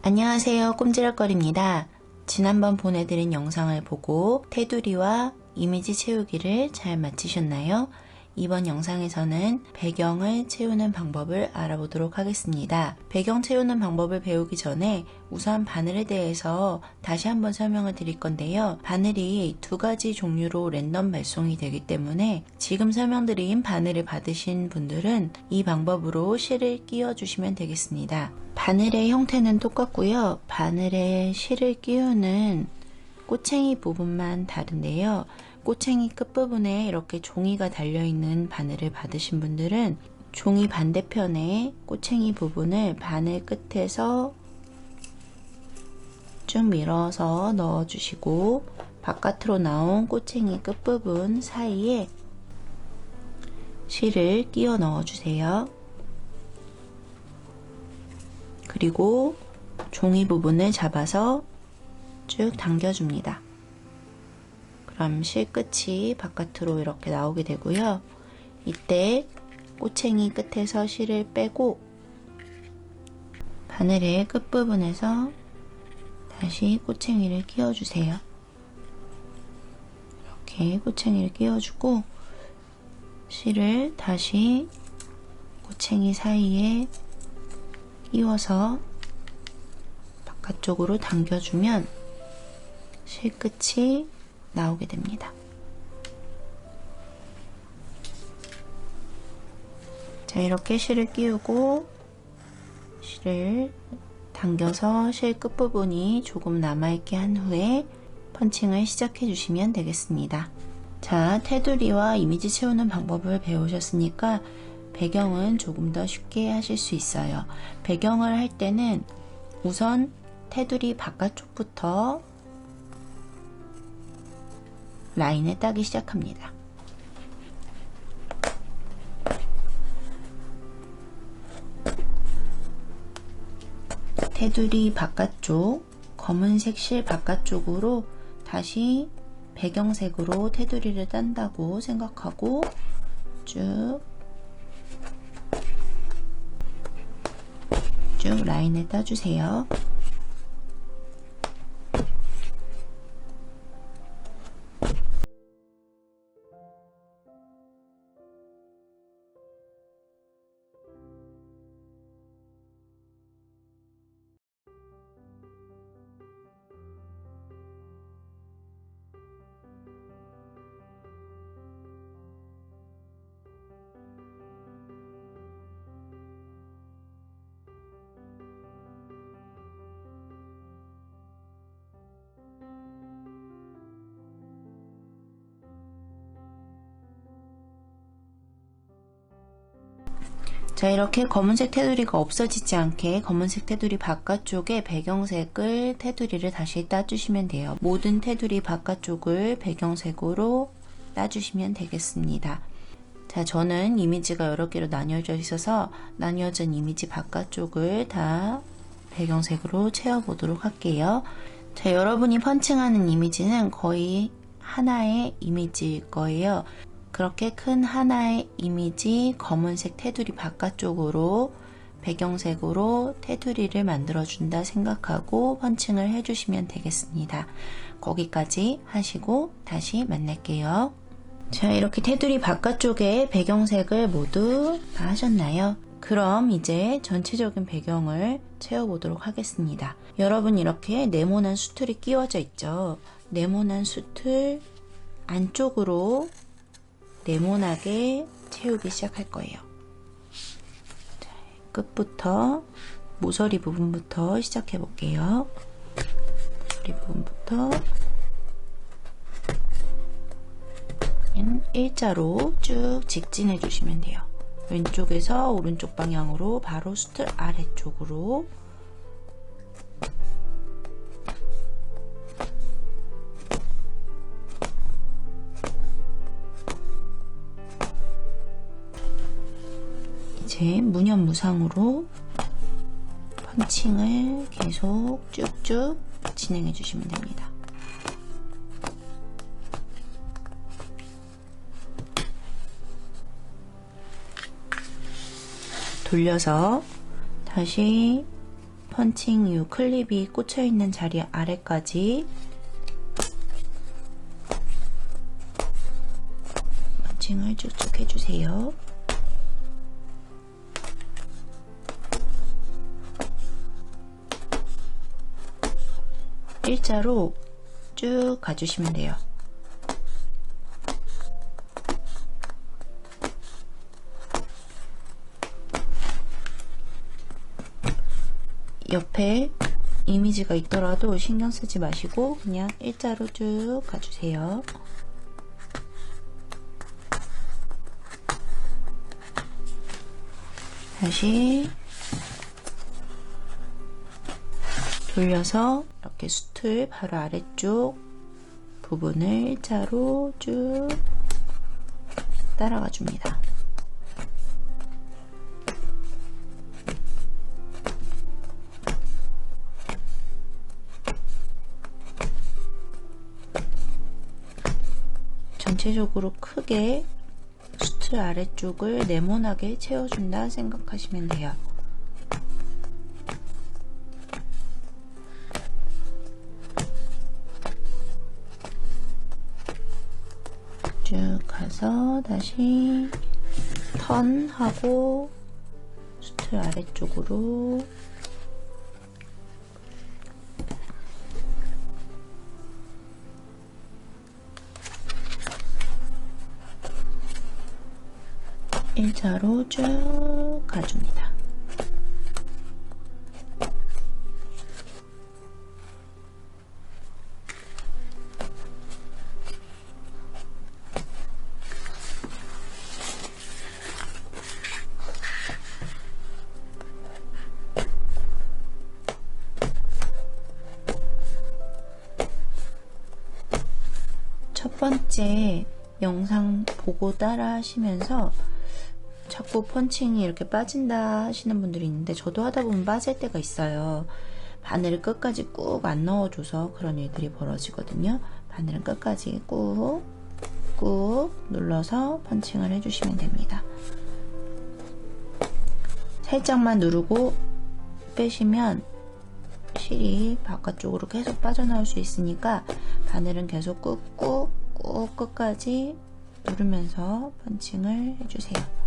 안녕하세요, 꼼지락거리입니다. 지난번 보내드린 영상을 보고 테두리와 이미지 채우기를 잘 마치셨나요? 이번 영상에서는 배경을 채우는 방법을 알아보도록 하겠습니다. 배경 채우는 방법을 배우기 전에 우선 바늘에 대해서 다시 한번 설명을 드릴 건데요. 바늘이 두 가지 종류로 랜덤 발송이 되기 때문에 지금 설명드린 바늘을 받으신 분들은 이 방법으로 실을 끼워주시면 되겠습니다. 바늘의 형태는 똑같고요. 바늘에 실을 끼우는 꼬챙이 부분만 다른데요. 꼬챙이 끝부분에 이렇게 종이가 달려있는 바늘을 받으신 분들은 종이 반대편에 꼬챙이 부분을 바늘 끝에서 쭉 밀어서 넣어주시고 바깥으로 나온 꼬챙이 끝부분 사이에 실을 끼워 넣어주세요. 그리고 종이 부분을 잡아서 쭉 당겨줍니다. 그럼 실 끝이 바깥으로 이렇게 나오게 되고요. 이때 꼬챙이 끝에서 실을 빼고 바늘의 끝부분에서 다시 꼬챙이를 끼워주세요. 이렇게 꼬챙이를 끼워주고 실을 다시 꼬챙이 사이에 끼워서 바깥쪽으로 당겨주면 실 끝이 나오게 됩니다. 자, 이렇게 실을 끼우고 실을 당겨서 실 끝부분이 조금 남아있게 한 후에 펀칭을 시작해 주시면 되겠습니다. 자, 테두리와 이미지 채우는 방법을 배우셨으니까 배경은 조금 더 쉽게 하실 수 있어요. 배경을 할 때는 우선 테두리 바깥쪽부터 라인을 따기 시작합니다. 테두리 바깥쪽, 검은색 실 바깥쪽으로 다시 배경색으로 테두리를 딴다고 생각하고 쭉 라인을 따주세요. 자, 이렇게 검은색 테두리가 없어지지 않게 검은색 테두리 바깥쪽에 배경색을 테두리를 다시 따주시면 돼요. 모든 테두리 바깥쪽을 배경색으로 따주시면 되겠습니다. 자, 저는 이미지가 여러 개로 나뉘어져 있어서 나뉘어진 이미지 바깥쪽을 다 배경색으로 채워보도록 할게요. 자, 여러분이 펀칭하는 이미지는 거의 하나의 이미지일 거예요. 그렇게 큰 하나의 이미지 검은색 테두리 바깥쪽으로 배경색으로 테두리를 만들어준다 생각하고 펀칭을 해주시면 되겠습니다. 거기까지 하시고 다시 만날게요. 자, 이렇게 테두리 바깥쪽에 배경색을 모두 다 하셨나요? 그럼 이제 전체적인 배경을 채워보도록 하겠습니다. 여러분, 이렇게 네모난 수틀이 끼워져 있죠? 네모난 수틀 안쪽으로 네모나게 채우기 시작할 거예요. 자, 끝부터 모서리 부분부터 시작해 볼게요. 모서리 부분부터 일자로 쭉 직진해 주시면 돼요. 왼쪽에서 오른쪽 방향으로 바로 수틀 아래쪽으로 이제 무념무상으로 펀칭을 계속 쭉쭉 진행해 주시면 됩니다. 돌려서 다시 펀칭 이 클립이 꽂혀 있는 자리 아래까지 펀칭을 쭉쭉 해주세요. 일자로 쭉 가주시면 돼요. 옆에 이미지가 있더라도 신경 쓰지 마시고 그냥 일자로 쭉 가주세요. 다시 돌려서 이렇게 수틀 바로 아래쪽 부분을 일자로 쭉 따라가 줍니다. 전체적으로 크게 수틀 아래쪽을 네모나게 채워준다 생각하시면 돼요. 쭉 가서 다시 턴하고 수틀 아래쪽으로 일자로 쭉 가줍니다. 첫 번째 영상 보고 따라 하시면서 자꾸 펀칭이 이렇게 빠진다 하시는 분들이 있는데 저도 하다 보면 빠질 때가 있어요. 바늘을 끝까지 꾹 안 넣어줘서 그런 일들이 벌어지거든요. 바늘은 끝까지 꾹 눌러서 펀칭을 해주시면 됩니다. 살짝만 누르고 빼시면 실이 바깥쪽으로 계속 빠져나올 수 있으니까 바늘은 계속 꾹 끝까지 누르면서 펀칭을 해주세요.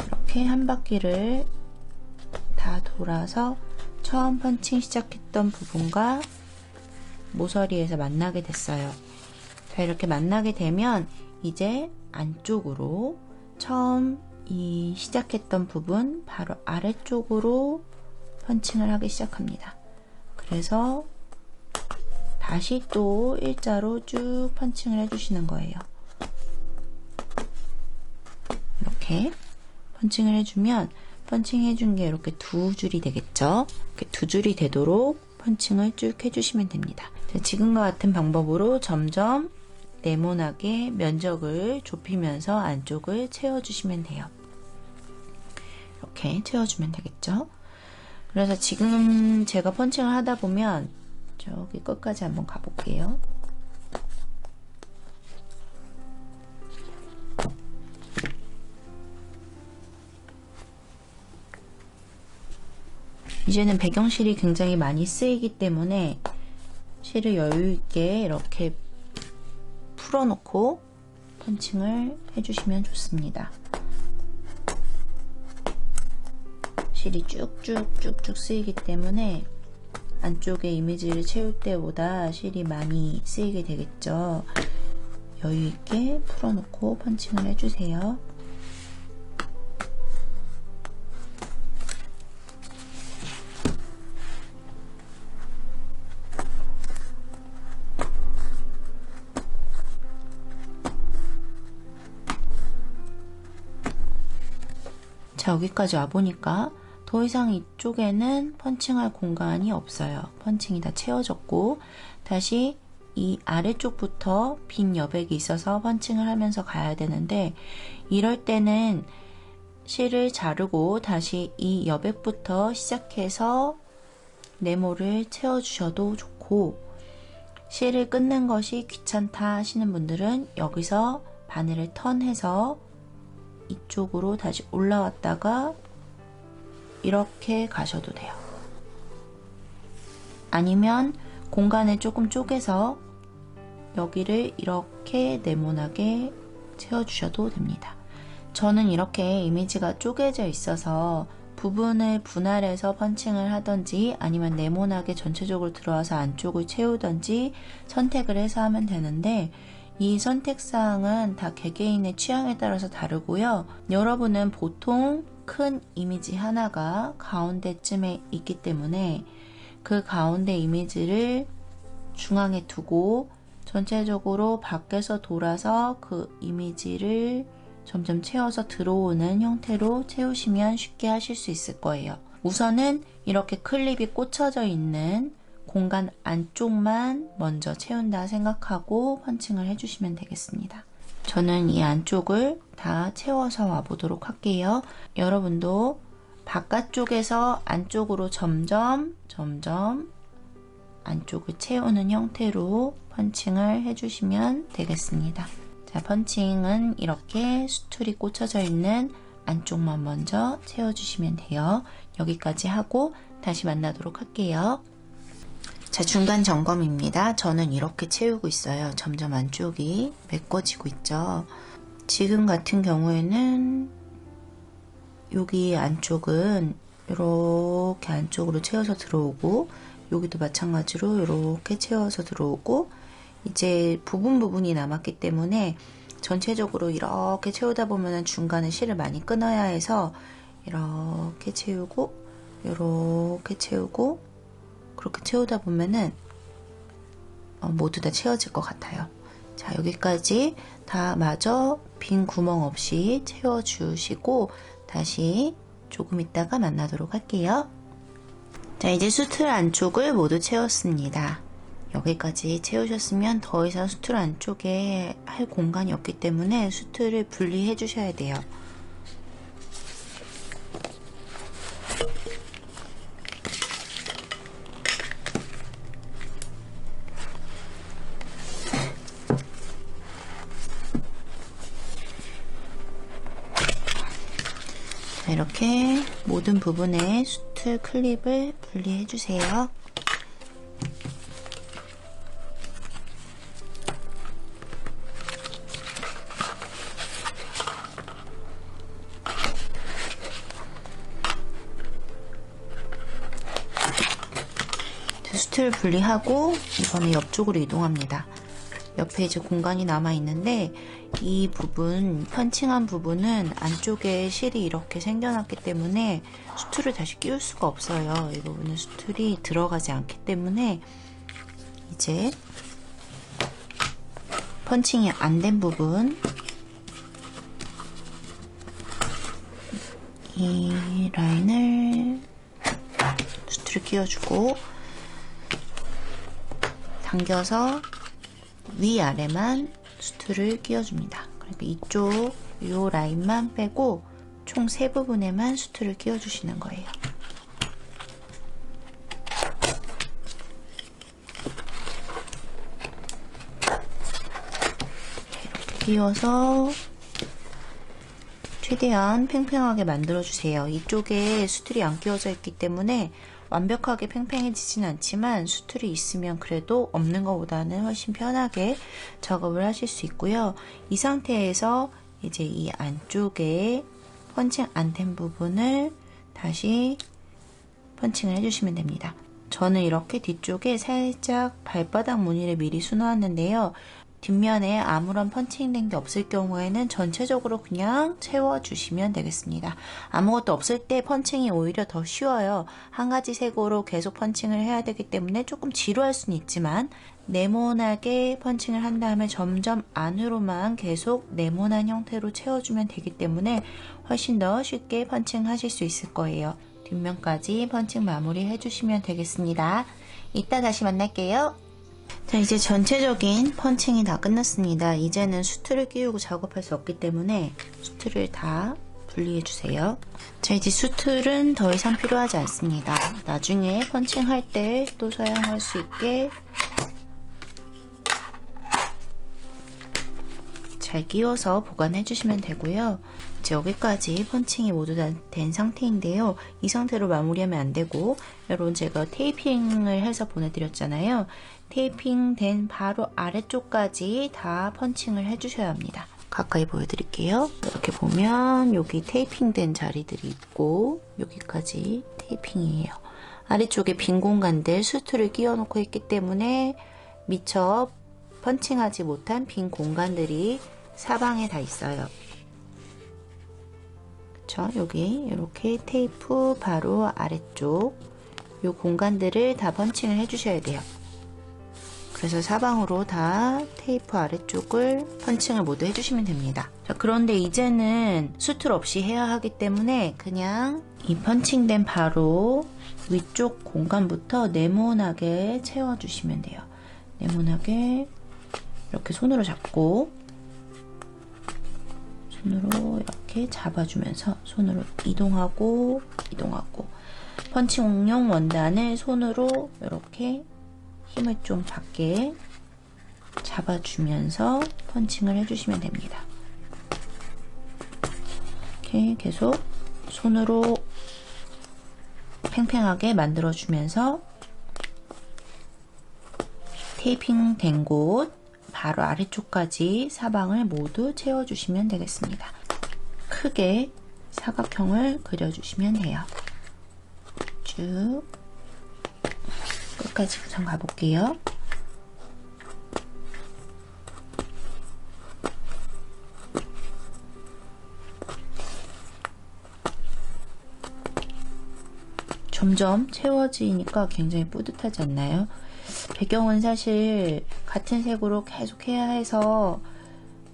이렇게 한 바퀴를 다 돌아서 처음 펀칭 시작했던 부분과 모서리에서 만나게 됐어요. 자, 이렇게 만나게 되면 이제 안쪽으로 처음 이 시작했던 부분 바로 아래쪽으로 펀칭을 하기 시작합니다. 그래서 다시 또 일자로 쭉 펀칭을 해주시는 거예요. 이렇게 펀칭을 해주면 펀칭 해준 게 이렇게 두 줄이 되겠죠. 이렇게 두 줄이 되도록 펀칭을 쭉 해주시면 됩니다. 자, 지금과 같은 방법으로 점점 네모나게 면적을 좁히면서 안쪽을 채워주시면 돼요. 이렇게 채워주면 되겠죠. 그래서 지금 제가 펀칭을 하다 보면 저기 끝까지 한번 가볼게요. 이제는 배경실이 굉장히 많이 쓰이기 때문에 실을 여유있게 이렇게 풀어놓고 펀칭을 해주시면 좋습니다. 실이 쭉쭉 쓰이기 때문에 안쪽에 이미지를 채울 때보다 실이 많이 쓰이게 되겠죠. 여유있게 풀어놓고 펀칭을 해주세요. 자, 여기까지 와보니까 더 이상 이쪽에는 펀칭할 공간이 없어요. 펀칭이 다 채워졌고 다시 이 아래쪽부터 빈 여백이 있어서 펀칭을 하면서 가야 되는데 이럴 때는 실을 자르고 다시 이 여백부터 시작해서 네모를 채워주셔도 좋고 실을 끊는 것이 귀찮다 하시는 분들은 여기서 바늘을 턴해서 이쪽으로 다시 올라왔다가 이렇게 가셔도 돼요. 아니면 공간을 조금 쪼개서 여기를 이렇게 네모나게 채워주셔도 됩니다. 저는 이렇게 이미지가 쪼개져 있어서 부분을 분할해서 펀칭을 하던지 아니면 네모나게 전체적으로 들어와서 안쪽을 채우던지 선택을 해서 하면 되는데, 이 선택사항은 다 개개인의 취향에 따라서 다르고요. 여러분은 보통 큰 이미지 하나가 가운데쯤에 있기 때문에 그 가운데 이미지를 중앙에 두고 전체적으로 밖에서 돌아서 그 이미지를 점점 채워서 들어오는 형태로 채우시면 쉽게 하실 수 있을 거예요. 우선은 이렇게 클립이 꽂혀져 있는 공간 안쪽만 먼저 채운다 생각하고 펀칭을 해주시면 되겠습니다. 저는 이 안쪽을 다 채워서 와보도록 할게요. 여러분도 바깥쪽에서 안쪽으로 점점 안쪽을 채우는 형태로 펀칭을 해주시면 되겠습니다. 자, 펀칭은 이렇게 수틀이 꽂혀져 있는 안쪽만 먼저 채워주시면 돼요. 여기까지 하고 다시 만나도록 할게요. 자, 중간 점검입니다. 저는 이렇게 채우고 있어요. 점점 안쪽이 메꿔지고 있죠. 지금 같은 경우에는 여기 안쪽은 이렇게 안쪽으로 채워서 들어오고, 여기도 마찬가지로 이렇게 채워서 들어오고, 이제 부분이 남았기 때문에 전체적으로 이렇게 채우다 보면 중간에 실을 많이 끊어야 해서 이렇게 채우고 이렇게 채우고 그렇게 채우다 보면은 모두 다 채워질 것 같아요. 자, 여기까지 다 마저 빈 구멍 없이 채워주시고 다시 조금 있다가 만나도록 할게요. 자, 이제 수틀 안쪽을 모두 채웠습니다. 여기까지 채우셨으면 더 이상 수틀 안쪽에 할 공간이 없기 때문에 수틀을 분리해 주셔야 돼요. 자, 이렇게 모든 부분에 수틀 클립을 분리해 주세요. 수틀 분리하고 이번에 옆쪽으로 이동합니다. 옆에 이제 공간이 남아 있는데 이 부분, 펀칭한 부분은 안쪽에 실이 이렇게 생겨났기 때문에 수틀을 다시 끼울 수가 없어요. 이 부분은 수틀이 들어가지 않기 때문에 이제 펀칭이 안 된 부분, 이 라인을 수틀을 끼워주고 당겨서 위아래만 수틀을 끼워줍니다. 그러니까 이쪽 이 라인만 빼고 총 3부분에만 수틀을 끼워주시는 거예요. 이렇게 끼워서 최대한 팽팽하게 만들어주세요. 이쪽에 수틀이 안 끼워져 있기 때문에 완벽하게 팽팽해지진 않지만 수틀이 있으면 그래도 없는 것보다는 훨씬 편하게 작업을 하실 수 있고요. 이 상태에서 이제 이 안쪽에 펀칭 안 된 부분을 다시 펀칭을 해주시면 됩니다. 저는 이렇게 뒤쪽에 살짝 발바닥 무늬를 미리 수놓았는데요. 뒷면에 아무런 펀칭된 게 없을 경우에는 전체적으로 그냥 채워주시면 되겠습니다. 아무것도 없을 때 펀칭이 오히려 더 쉬워요. 한 가지 색으로 계속 펀칭을 해야 되기 때문에 조금 지루할 수는 있지만 네모나게 펀칭을 한 다음에 점점 안으로만 계속 네모난 형태로 채워주면 되기 때문에 훨씬 더 쉽게 펀칭하실 수 있을 거예요. 뒷면까지 펀칭 마무리 해주시면 되겠습니다. 이따 다시 만날게요. 자, 이제 전체적인 펀칭이 다 끝났습니다. 이제는 수틀을 끼우고 작업할 수 없기 때문에 수틀을 다 분리해 주세요. 자, 이제 수틀은 더 이상 필요하지 않습니다. 나중에 펀칭할 때 또 사용할 수 있게 잘 끼워서 보관해 주시면 되고요. 이제 여기까지 펀칭이 모두 다 된 상태인데요. 이 상태로 마무리하면 안 되고, 여러분 제가 테이핑을 해서 보내드렸잖아요. 테이핑 된 바로 아래쪽까지 다 펀칭을 해주셔야 합니다. 가까이 보여드릴게요. 이렇게 보면 여기 테이핑 된 자리들이 있고, 여기까지 테이핑이에요. 아래쪽에 빈 공간들 수트를 끼워 놓고 있기 때문에 미처 펀칭하지 못한 빈 공간들이 사방에 다 있어요. 그쵸? 여기 이렇게 테이프 바로 아래쪽 이 공간들을 다 펀칭을 해주셔야 돼요. 그래서 사방으로 다 테이프 아래쪽을 펀칭을 모두 해주시면 됩니다. 자, 그런데 이제는 수틀 없이 해야 하기 때문에 그냥 이 펀칭된 바로 위쪽 공간부터 네모나게 채워주시면 돼요. 네모나게 이렇게 손으로 잡고 손으로 이렇게 잡아주면서 손으로 이동하고 펀칭용 원단을 손으로 이렇게 힘을 좀 받게 잡아주면서 펀칭을 해주시면 됩니다. 이렇게 계속 손으로 팽팽하게 만들어주면서 테이핑 된 곳 바로 아래쪽까지 사방을 모두 채워주시면 되겠습니다. 크게 사각형을 그려주시면 돼요. 쭉 끝까지 우선 가볼게요. 점점 채워지니까 굉장히 뿌듯하지 않나요? 배경은 사실 같은 색으로 계속 해야 해서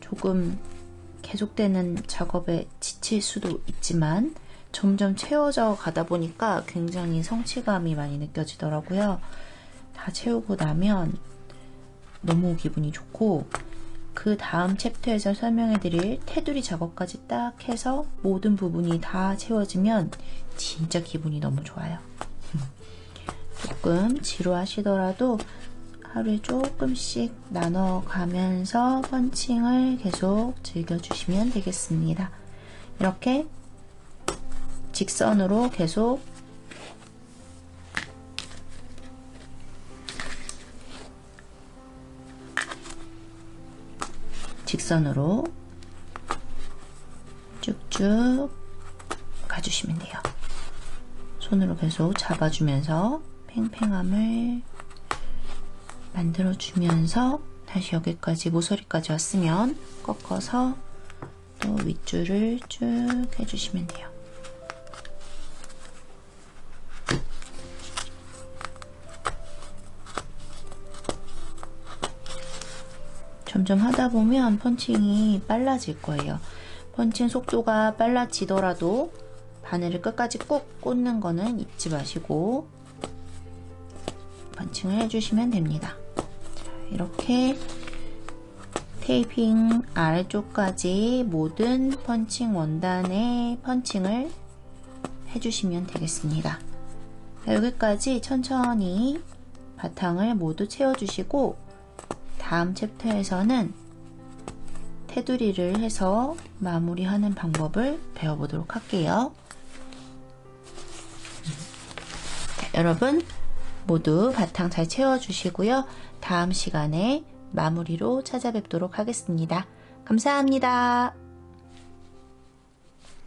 조금 계속되는 작업에 지칠 수도 있지만 점점 채워져 가다 보니까 굉장히 성취감이 많이 느껴지더라고요. 다 채우고 나면 너무 기분이 좋고, 그 다음 챕터에서 설명해드릴 테두리 작업까지 딱 해서 모든 부분이 다 채워지면 진짜 기분이 너무 좋아요. 조금 지루하시더라도 하루에 조금씩 나눠가면서 펀칭을 계속 즐겨주시면 되겠습니다. 이렇게 직선으로 계속 직선으로 쭉쭉 가주시면 돼요. 손으로 계속 잡아주면서 팽팽함을 만들어주면서 다시 여기까지 모서리까지 왔으면 꺾어서 또 윗줄을 쭉 해주시면 돼요. 점점 하다 보면 펀칭이 빨라질 거예요. 펀칭 속도가 빨라지더라도 바늘을 끝까지 꾹 꽂는 거는 잊지 마시고 펀칭을 해주시면 됩니다. 자, 이렇게 테이핑 아래쪽까지 모든 펀칭 원단에 펀칭을 해주시면 되겠습니다. 자, 여기까지 천천히 바탕을 모두 채워주시고 다음 챕터에서는 테두리를 해서 마무리하는 방법을 배워보도록 할게요. 자, 여러분 모두 바탕 잘 채워주시고요. 다음 시간에 마무리로 찾아뵙도록 하겠습니다. 감사합니다.